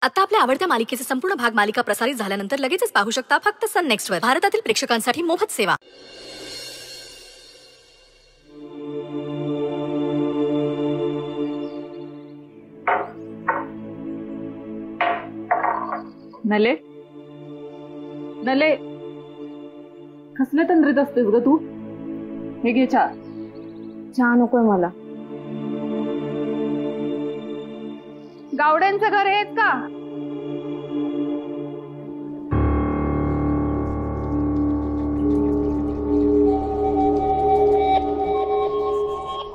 आता आपल्या आवडत्या मालिकेचे संपूर्ण भाग मालिका प्रसारित झाल्यानंतर लगेचच पाहू शकता फक्त सन नेक्स्ट वर. भारतातील प्रेक्षकांसाठी मोफत सेवा. नले नले कसले तंद्रीत असतेस ग तू? हे घे चहा. चहा नकोय मला. गावड्यांचं घर हेच का?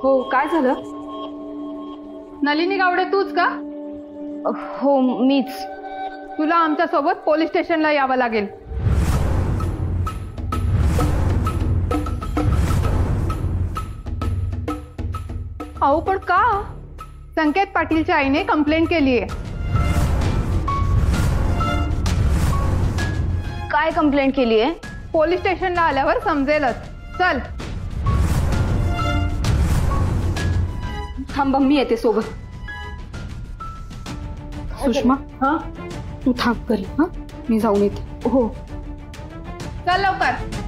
हो, काय झालं? नलिनी गावडे तूच का? हो मीच. तुला आमच्या सोबत पोलीस स्टेशनला यावं लागेल. अहो पण का? संकेत पाटीलच्या आईने कंप्लेंट केली आहे. काय कंप्लेंट केली आहे? पोलीस स्टेशनला आल्यावर समजेलच. चल थांब मी येते सोबत. सुषमा हा तू थांब घरी. हा मी जाऊन येते. हो चल लवकर.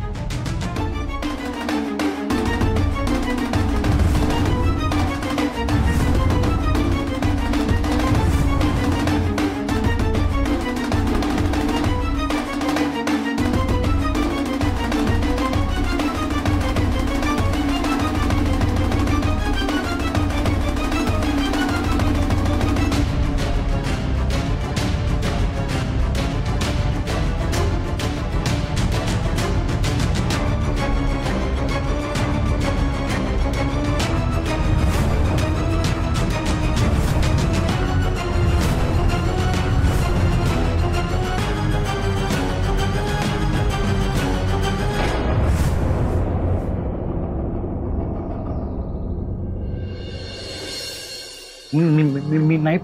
मी नाही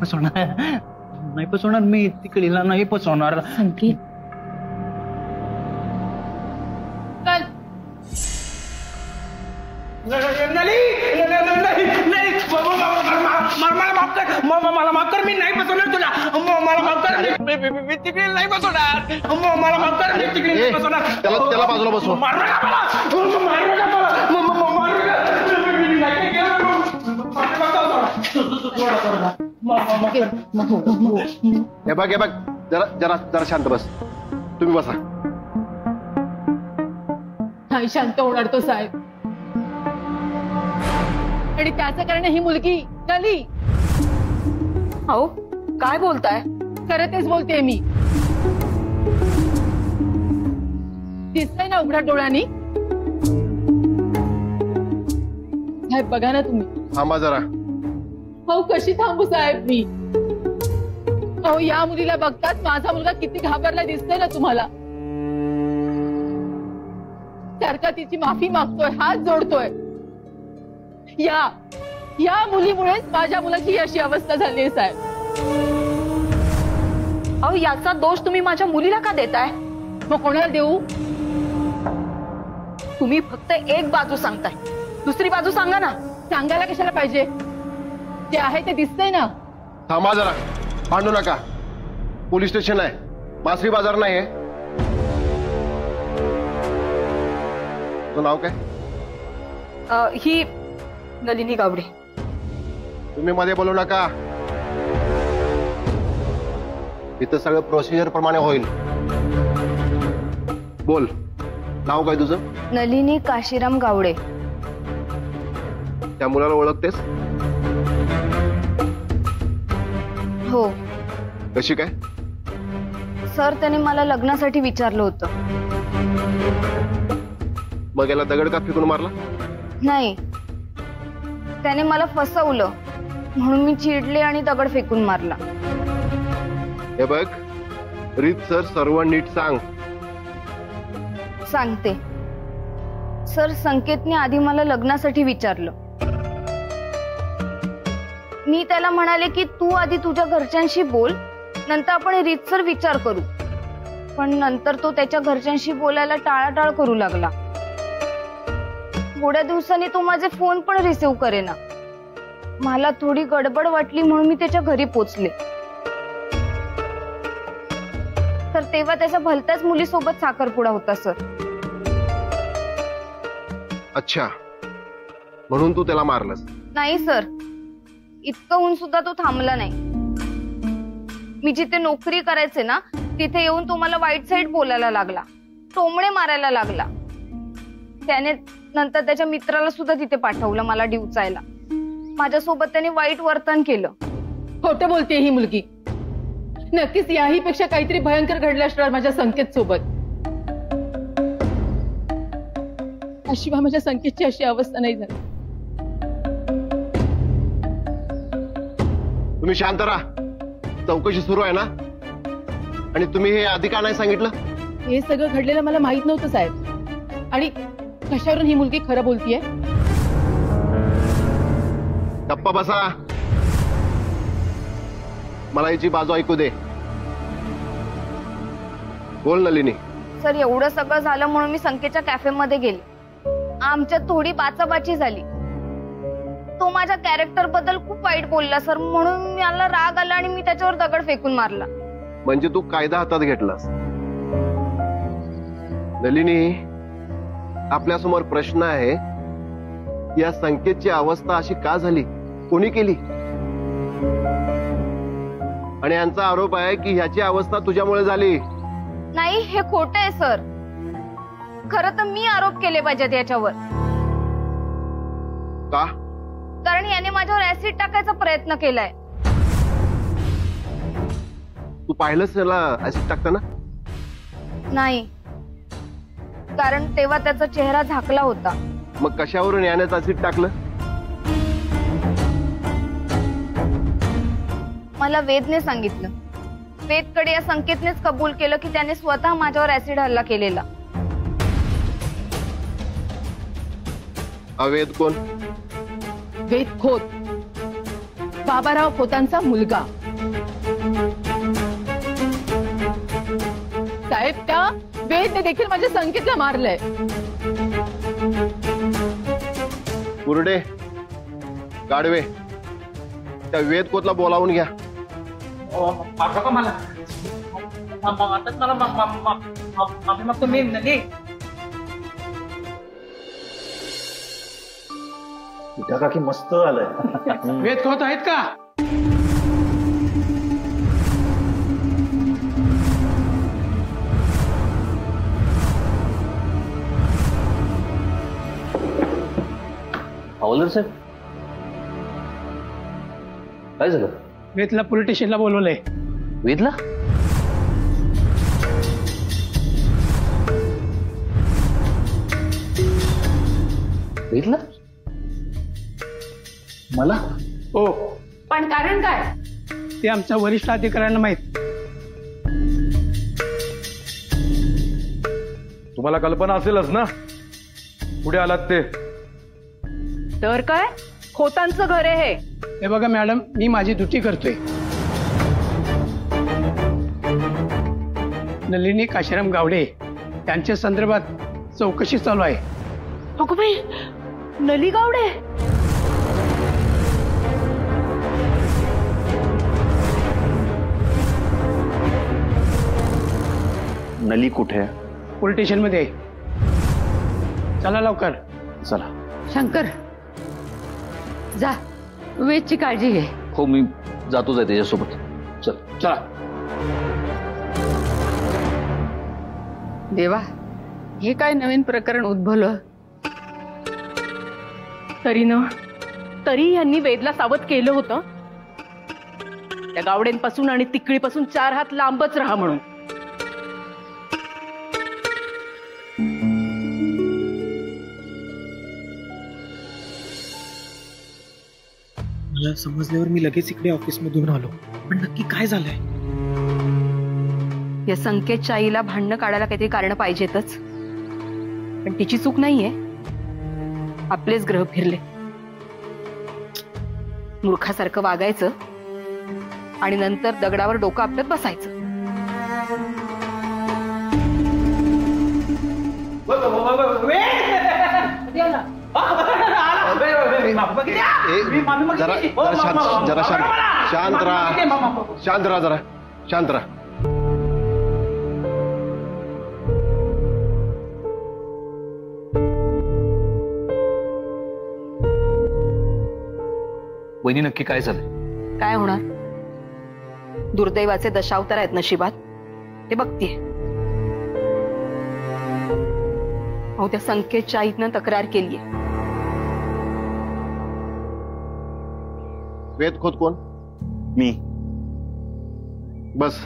फसवणार मी तिकडीला नाही फसवणार. संकेत चल. मला माफ कर. मी नाही फसवणार तुला. मला माफ कर. मी तिकडे नाही फसवणार. मला माफ कर. मी तिकडे नाही फसवणार. त्याला बाजूला बसव. हे बघ जरा शांत बस. तुम्ही बसा. नाही शांत होणार तो साहेब. आणि त्याचं कारण ही मुलगी नली. अहो काय बोलताय? खरं तेच बोलतेय मी. दिसतंय ना उघड्या डोळ्यांनी. साहेब बघा ना तुम्ही. थांबा जरा. हो कशी थांबू साहेब मी? अहो या मुलीला बघताच माझा मुलगा किती घाबरला दिसतोय ना तुम्हाला. सारखा तिची माफी मागतोय, हात जोडतोय. या मुलीमुळेच माझ्या मुलाची अशी अवस्था झाली आहे साहेब. अहो याचा दोष तुम्ही माझ्या मुलीला का देताय? मग कोणाला देऊ? तुम्ही फक्त एक बाजू सांगताय, दुसरी बाजू सांगा ना. सांगायला कशाला पाहिजे? जे आहे ते दिसतंय ना. थांबा जरा. भांडू नका. पोलीस स्टेशन आहे, मासरी बाजार नाही आहे. तुझं नाव काय? ही नलिनी गावडे. तुम्ही मध्ये बोलू नका. इथं सगळं प्रोसिजर प्रमाणे होईल. बोल, नाव काय तुझं? नलिनी काशीराम गावडे. त्या मुलाला ओळखतेस? हो. कशी काय? सर त्याने मला लग्नासाठी विचारलं होतं. मग याला दगड का फेकून मारला? नाही, त्याने मला फसवलं म्हणून मी चिडले आणि दगड फेकून मारला. हे बघ रीत सर, सर्व नीट सांग. सांगते सर. संकेतने आधी मला लग्नासाठी विचारलं. मी त्याला म्हणाले की तू आधी तुझ्या घरच्यांशी बोल, नंतर आपण रीतसर विचार करू. पण नंतर तो त्याच्या घरच्यांशी बोलायला टाळाटाळ करू लागला. थोड्या दिवसांनी तो माझे फोन पण रिसीव्ह करेना. मला थोडी गडबड वाटली म्हणून मी त्याच्या घरी पोचले. तर तेव्हा त्याच्या भलत्याच मुलीसोबत साखरपुडा होता सर. अच्छा, म्हणून तू त्याला मारलंस? नाही सर, इतकं होऊन सुद्धा तो थांबला नाही. मी जिथे नोकरी करायचे ना तिथे येऊन तो मला वाईट साईड बोलायला लागला, टोमणे मारायला लागला. त्याने नंतर त्याच्या मित्राला सुद्धा तिथे पाठवलं मला डिवचायला. माझ्यासोबत त्याने वाईट वर्तन केलं. खोटं बोलते ही मुलगी. नक्कीच याही पेक्षा काहीतरी भयंकर घडलं असणार माझ्या संकेत सोबत. शिवाय माझ्या संकेतची अशी अवस्था नाही झाली. तुम्ही शांत राहा, चौकशी सुरू आहे ना. आणि तुम्ही हे आधी का नाही सांगितलं? हे सगळं घडलेलं मला माहित नव्हतं साहेब. आणि कशावरून ही मुलगी खरं बोलतीये? गप्पा बसा, मला याची बाजू ऐकू दे. बोल नलिनी. सर, एवढं सगळं झालं म्हणून मी संकेतच्या कॅफेमध्ये गेले. आमच्यात थोडी बाचाबाची झाली. तो माझ्या कॅरेक्टर बद्दल खूप वाईट बोलला सर, म्हणून मला राग आला आणि मी त्याच्यावर दगड फेकून मारला. म्हणजे तू कायदा हातात घेतलास? नलिनी, आपल्या समोर प्रश्न आहे, या संकेतची अवस्था अशी का झाली? कोणी केली? आणि यांचा आरोप आहे की ह्याची अवस्था तुझ्यामुळे झाली. नाही, हे खोटं आहे सर. खरं तर मी आरोप केले पाहिजेत याच्यावर. का? कारण याने माझ्यावर ऍसिड टाकायचा प्रयत्न केलाय. तू पाहिलंस त्याला ऍसिड टाकताना? नाही, कारण तेव्हा त्याचा चेहरा झाकला होता. मग कशावरून याने ऍसिड टाकलं? मला वेदने सांगितलं. वेदकडे या संकेतनेच कबूल केलं की त्याने स्वतः माझ्यावर ऍसिड हल्ला केलेला. अवेद कोण? वेद खोत, बाबाराव खोतांचा मुलगा. साहेब, त्या वेदने देखील माझ्या संकेतला मारलंय. कुरडे, गाडवे, त्या वेद कोतला बोलावून घ्या. पाठवा का मला? आताच मला माफी मागतो मी. नली, काकी मस्त आलंय. वेद खोत आहेत का? हवालदार साहेब, काय झालं? वेदला पोलीस स्टेशनला बोलवलंय. वेदला? वेदला? मला? हो, पण कारण काय? ते आमच्या वरिष्ठ अधिकाऱ्यांना माहित. तुम्हाला कल्पना असेलच ना पुढे आलात ते? तर काय, खोतांचं घर आहे हे बघा मॅडम, मी माझी ड्युटी करतोय. नलिनी काशीराम गावडे त्यांच्या संदर्भात चौकशी चालू आहे. अगं बाई, नली गावडे? नली कुठे? पोलीस स्टेशन मध्ये. चला लवकर. चला. शंकर, जा, वेदची काळजी घे. हो, मी जातोच आहे त्याच्यासोबत. चल. चला. देवा, हे काय नवीन प्रकरण उद्भवलं? तरी यांनी वेदला सावध केलं होतं, त्या गावड्यांपासून आणि तिकळीपासून 4 हात लांबच राहा म्हणून. मला समजल्यावर मी लगेच इकडे ऑफिसमधून आलो. पण नक्की काय झालंय? या संकेतच्या आईला भांडणं काढायला काहीतरी कारण पाहिजेतच. पण तिची चूक नाहीये, आपलेच ग्रह फिरले. मूर्खासारखं वागायचं आणि नंतर दगडावर डोकं आपल्यात बसायचं. जरा शांत राहा. शांत राहा. वहिनी नक्की काय झालंय? काय होणार? दुर्दैवाचे दशावतार आहेत नशिबात, ते बघतीये. अहो, त्या संकेतच्या आईनं तक्रार केलीये. वेद खोत कोण? मी. बस.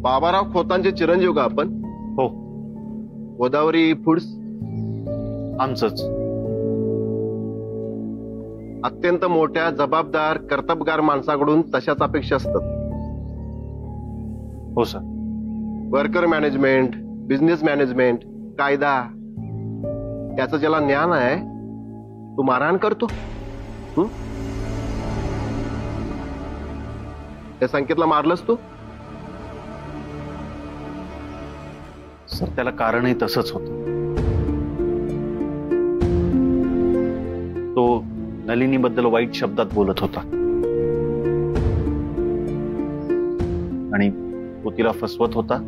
बाबाराव खोतांचे चिरंजीव का आपण? हो. गोदावरी फूड्स आमचंच. अत्यंत मोठ्या जबाबदार कर्तबगार माणसाकडून तशाच अपेक्षा असतात. हो sir. Worker management, business management, कायदा याचं ज्याला ज्ञान आहे तो मारहाण करतो. त्या संकेतला मारलंस तू? सर त्याला कारणही तसंच होतं. तो नलिनीबद्दल वाईट शब्दात बोलत होता आणि तो तिला फसवत होता.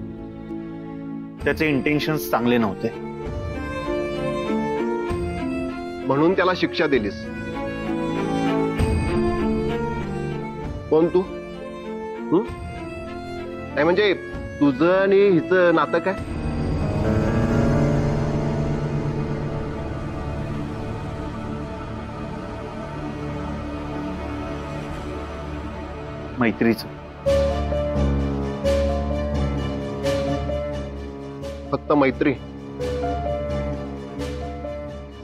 त्याचे इंटेन्शन्स चांगले नव्हते म्हणून त्याला शिक्षा दिलीस. कोण तू? नाही म्हणजे तुझं आणि हिचं नातं काय? मैत्रीचं. फक्त मैत्री?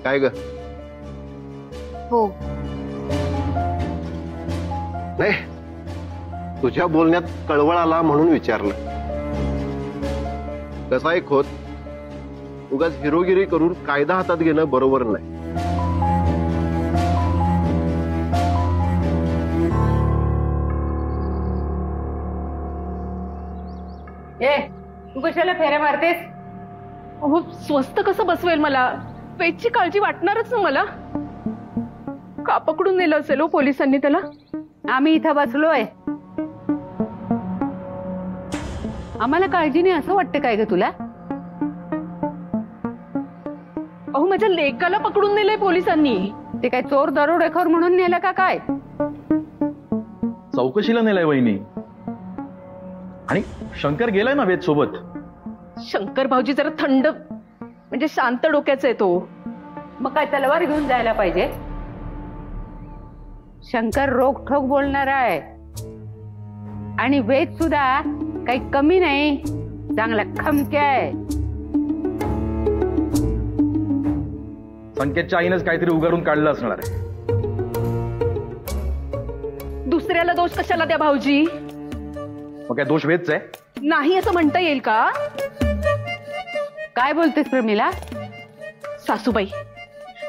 काय ग? हो. नाही, तुझ्या बोलण्यात कळवळ आला म्हणून विचारलं. कसा एक होत उगाच हिरोगिरी करून कायदा हातात घेणं बरोबर नाही. तू कशाला फेऱ्या मारतेस? अहो, स्वस्त कसं बसवेल मला? पेटची काळजी वाटणारच ना मला. का पकडून नेलं असेल हो पोलिसांनी त्याला? आम्ही इथं बसलोय, आम्हाला काळजी नाही असं वाटतं काय ग तुला? अहो, माझ्या लेकाला पकडून नेलंय पोलिसांनी. ते काय चोर दरोडेखोर म्हणून नेलं का काय? चौकशीला नेलाय वहिनी. आणि शंकर गेलाय ना वेद सोबत. शंकर भाऊजी जरा थंड म्हणजे शांत डोक्याचा आहे तो. मग काय तलवार घेऊन जायला पाहिजे? शंकर रोखठोक बोलणारा आहे आणि वेद सुद्धा काही कमी नाही, चांगला खमक्या आहे. संकेतच्या आईनंच काहीतरी उगारून काढलं असणार आहे. दुसऱ्याला दोष कशाला द्या भाऊजी? मग काय दोष वेदचा आहे? नाही असं म्हणता येईल का? काय बोलतेस प्रमिला? सासूबाई,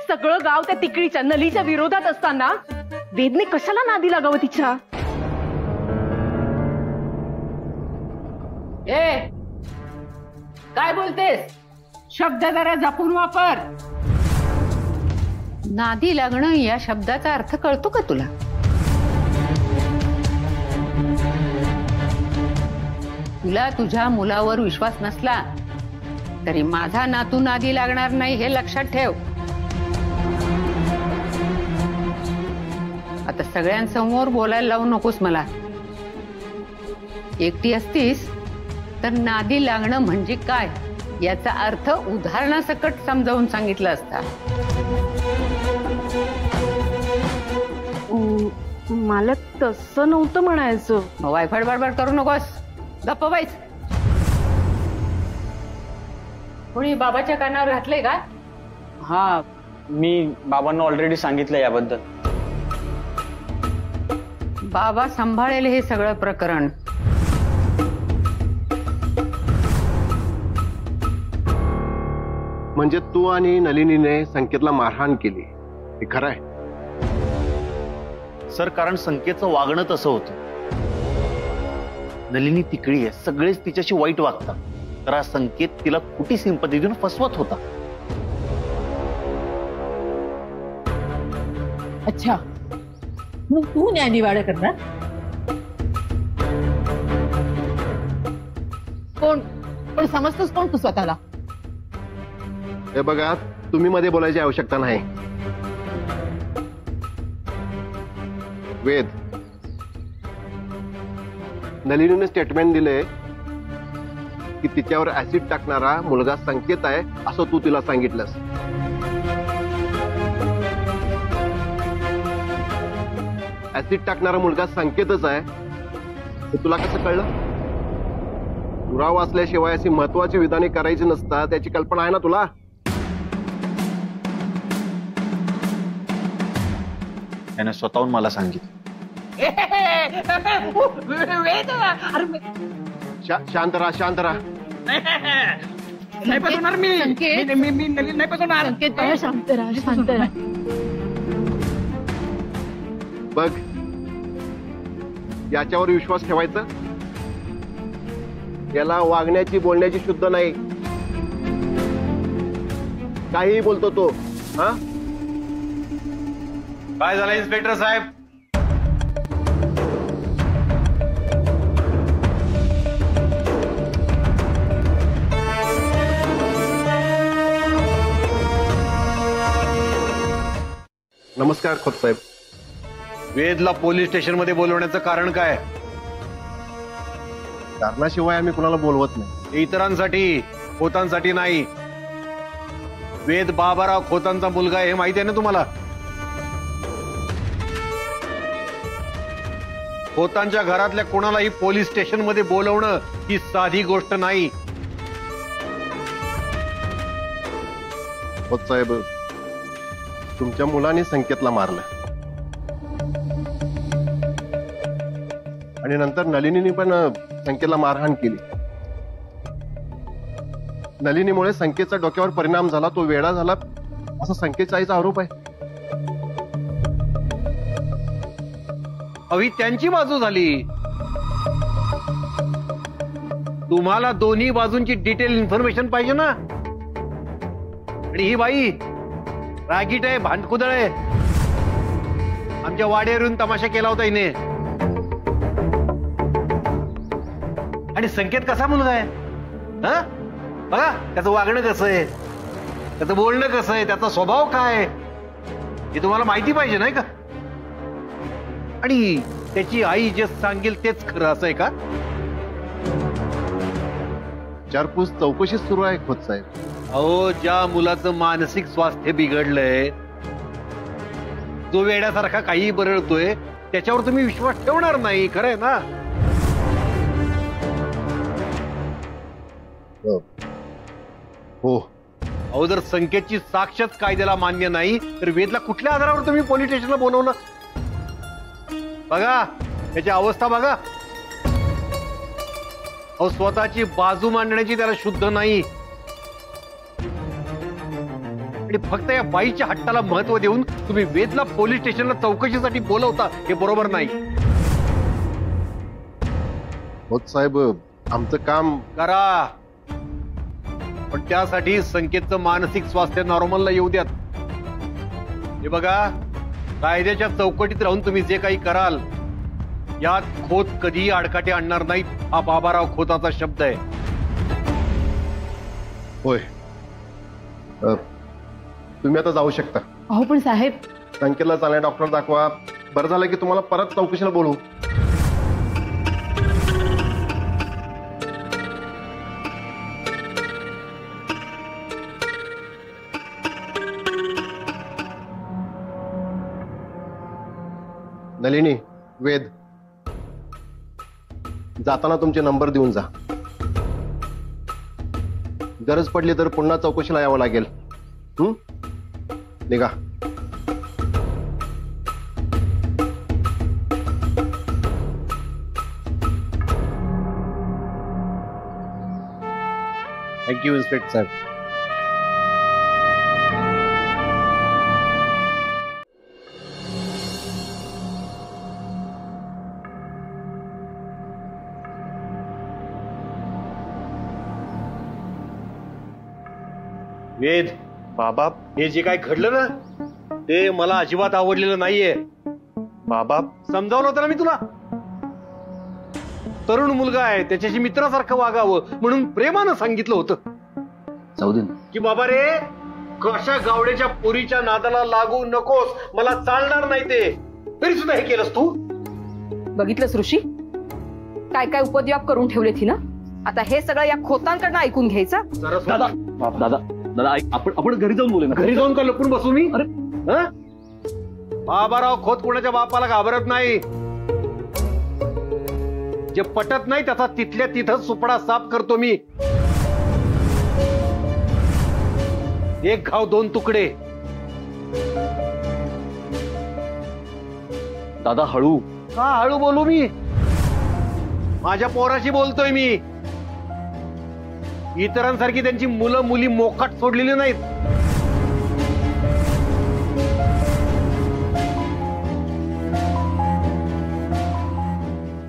सगळं गाव त्या तिकडीच्या नलीच्या विरोधात असताना वेदने कशाला नादी लागावं तिच्या? ए, काय बोलतेस? शब्द जरा जपून वापर. नादी लागणं या शब्दाचा अर्थ कळतो का तुला? तुला तुझ्या मुलावर विश्वास नसला तरी माझा नातू नादी लागणार नाही हे लक्षात ठेव. आता सगळ्यांसमोर बोलायला लावू नकोस मला. एकटी असतीस तर नादी लागणं म्हणजे काय याचा अर्थ उदाहरणासकट समजावून सांगितलं असता. मला तसं नव्हतं म्हणायचं. वायफाड बडबड करू नकोस, गप्प बैस. कोणी बाबाच्या कानावर घातलंय का? हा, मी बाबांना ऑलरेडी सांगितलं याबद्दल. बाबा सांभाळेल हे सगळं प्रकरण. म्हणजे तू आणि नलिनीने संकेतला मारहाण केली, हे खरं आहे? सर, कारण संकेतचं वागणं तसं होतं. नलिनी तिकडी आहे, सगळेच तिच्याशी वाईट वागतात, तर हा संकेत तिला कुठे सिंपती देऊन फसवत होता. अच्छा, मग तू न्यायनिवाडा करणार? कोण समजतोस कोण तू स्वतःला? हे बघा, तुम्ही मध्ये बोलायची आवश्यकता नाही. वेद, नलिनीने स्टेटमेंट दिले की तिच्यावर ऍसिड टाकणारा मुलगा संकेत आहे असं तू तिला सांगितलंस. ऍसिड टाकणारा मुलगा संकेतच आहे हे तुला कसं कळलं? पुरावा असल्याशिवाय अशी महत्वाची विधाने करायची नसतात याची कल्पना आहे ना तुला? त्याने स्वतःहून मला सांगितलं. शांत राहा, शांत राहा. नाही फसवणार मी. मी नाही फसवणार. शांत राहा, शांत राहा. बघ, याच्यावर विश्वास ठेवायचा. याला वागण्याची बोलण्याची शुद्ध नाही. काहीही बोलतो तो. हा, काय झालं इन्स्पेक्टर साहेब? नमस्कार खोत साहेब. वेदला पोलीस स्टेशन मध्ये बोलवण्याचं कारण काय? कारणाशिवाय आम्ही कुणाला बोलवत नाही. इतरांसाठी, खोतांसाठी नाही. वेद बाबाराव खोतांचा मुलगा आहे हे माहिती आहे ना तुम्हाला? खोतांच्या घरातल्या कोणालाही पोलीस स्टेशन मध्ये बोलवणं ही साधी गोष्ट नाही. खोत साहेब, तुमच्या मुलाने संकेतला मारलं आणि नंतर नलिनीने पण संकेतला मारहाण केली. नलिनीमुळे संकेतचा डोक्यावर परिणाम झाला, तो वेडा झाला असा संकेतचा आईचा आरोप आहे. अवी त्यांची बाजू झाली. तुम्हाला दोन्ही बाजूंची डिटेल इन्फॉर्मेशन पाहिजे ना. आणि ही बाई रागीट आहे, भांडकुदळ आहे. आमच्या वाड्यावर येऊन तमाशा केला होता हिने. आणि संकेत कसा मुलगा आहे? हा, बघा त्याचं वागणं कसं आहे, त्याचं बोलणं कसं आहे, त्याचा स्वभाव काय हे तुम्हाला माहिती पाहिजे नाही का? आणि त्याची आई जे सांगेल तेच खरं असं आहे का? विचारपूस चौकशी सुरू आहे खोत साहेब. अहो, ज्या मुलाचं मानसिक स्वास्थ्य बिघडलंय, जो वेड्यासारखा काही बरळतोय, त्याच्यावर तुम्ही विश्वास ठेवणार नाही. खरं आहे ना? हो. अहो, जर संकेतची साक्षच कायद्याला मान्य नाही तर वेदला कुठल्या आधारावर तुम्ही पोलीस स्टेशनला बोलवणं? बघा त्याची अवस्था बघा. अहो, स्वतःची बाजू मांडण्याची त्याला शुद्ध नाही. आणि फक्त या बाईच्या हट्टाला महत्व देऊन तुम्ही वेदला पोलीस स्टेशनला चौकशीसाठी बोलवता हे बरोबर नाही. खोत साहेब, आमचं काम करा, पण त्यासाठी संकेतचं मानसिक स्वास्थ्य नॉर्मलला येऊ द्यात. हे बघा, कायद्याच्या चौकटीत राहून तुम्ही जे काही कराल यात खोत कधीही आडकाठी आणणार नाहीत. हा बाबाराव खोताचा शब्द आहे. होय. तुम्ही आता जाऊ शकता. अहो पण साहेब, संकेतला चालण्या डॉक्टर दाखवा. बरं झालं की तुम्हाला परत चौकशीला बोलवू. नलिनी, वेद, जाताना तुमचे नंबर देऊन जा. गरज पडली तर पुन्हा चौकशीला यावं लागेल. निघा. थँक्यू इन्स्पेक्टर साहेब. वेद, बाबा, हे जे काय घडलं ना ते मला अजिबात आवडलेलं नाहीये. बाबा, समजावलं होतं ना मी तुला. तरुण मुलगा आहे, त्याच्याशी मित्रासारखं वागावं म्हणून प्रेमानं सांगितलं होतं जाऊ दे की बाबा रे, कशा गावड्याच्या पुरीच्या नादाला लागू नकोस, मला चालणार नाही ते. तरी सुद्धा हे केलंस तू. बघितलंस ऋषी, काय काय उपद्व्याप करून ठेवले ती ना. आता हे सगळं या खोतांकडनं ऐकून घ्यायचं. दादा दादा दादा ऐक, आपण घरी जाऊन बोलू ना. घरी जाऊन का लपून बसू मी? अरे बाबाराव खोत कोणाच्या बापाला घाबरत नाही. जे पटत नाही त्याचा तिथल्या तिथंच सुपडा साफ करतो मी. एक घाव दोन तुकडे. दादा हळू. का हळू बोलू मी? माझ्या पोराशी बोलतोय मी. इतरांसारखी त्यांची मुलं मुली मोकाट सोडलेली नाहीत.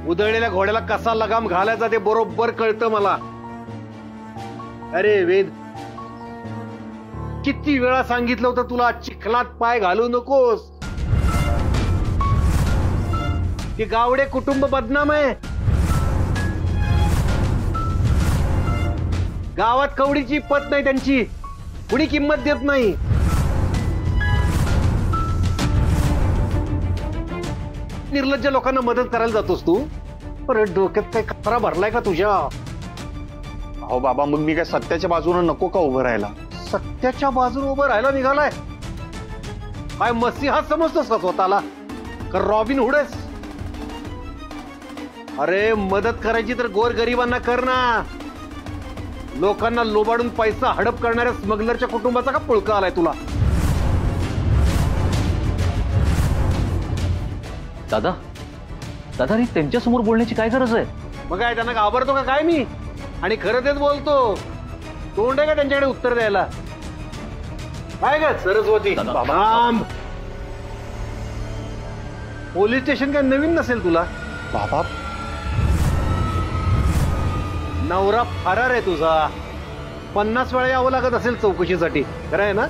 उधळलेल्या घोड्याला कसा लगाम घालायचा ते बरोबर कळतं मला. अरे वेद, किती वेळा सांगितलं होतं तुला चिखलात पाय घालू नकोस. ते गावडे कुटुंब बदनाम आहे. गावात कवडीची पत नाही त्यांची, कुणी किंमत देत नाही. निर्लज्ज लोकांना मदत करायला जातोस तू. परत डोक्यात काय कचरा भरलाय का तुझ्या? अहो बाबा, मग मी काय सत्याच्या बाजूने नको का उभं राहायला? सत्याच्या बाजूने उभं राहायला निघालाय? काय मसीहा समजतोस का स्वतःला? का रॉबिन हुडच? अरे मदत करायची तर गोरगरिबांना कर ना. लोकांना लोबाडून पैसा हडप करणाऱ्या स्मगलरच्या कुटुंबाचा का पुळका आलाय तुला? दादा दादा रे, त्यांच्या समोर बोलण्याची काय गरज आहे? मग काय त्यांना घाबरतो का काय मी? आणि खरं तेच बोलतो. तोंड आहे का त्यांच्याकडे उत्तर द्यायला? काय का सरस्वती? थांब. पोलीस स्टेशन काय नवीन नसेल तुला? बाबा, नवरा फरार आहे तुझा. 50 वेळा यावं लागत असेल चौकशीसाठी, खरं आहे ना?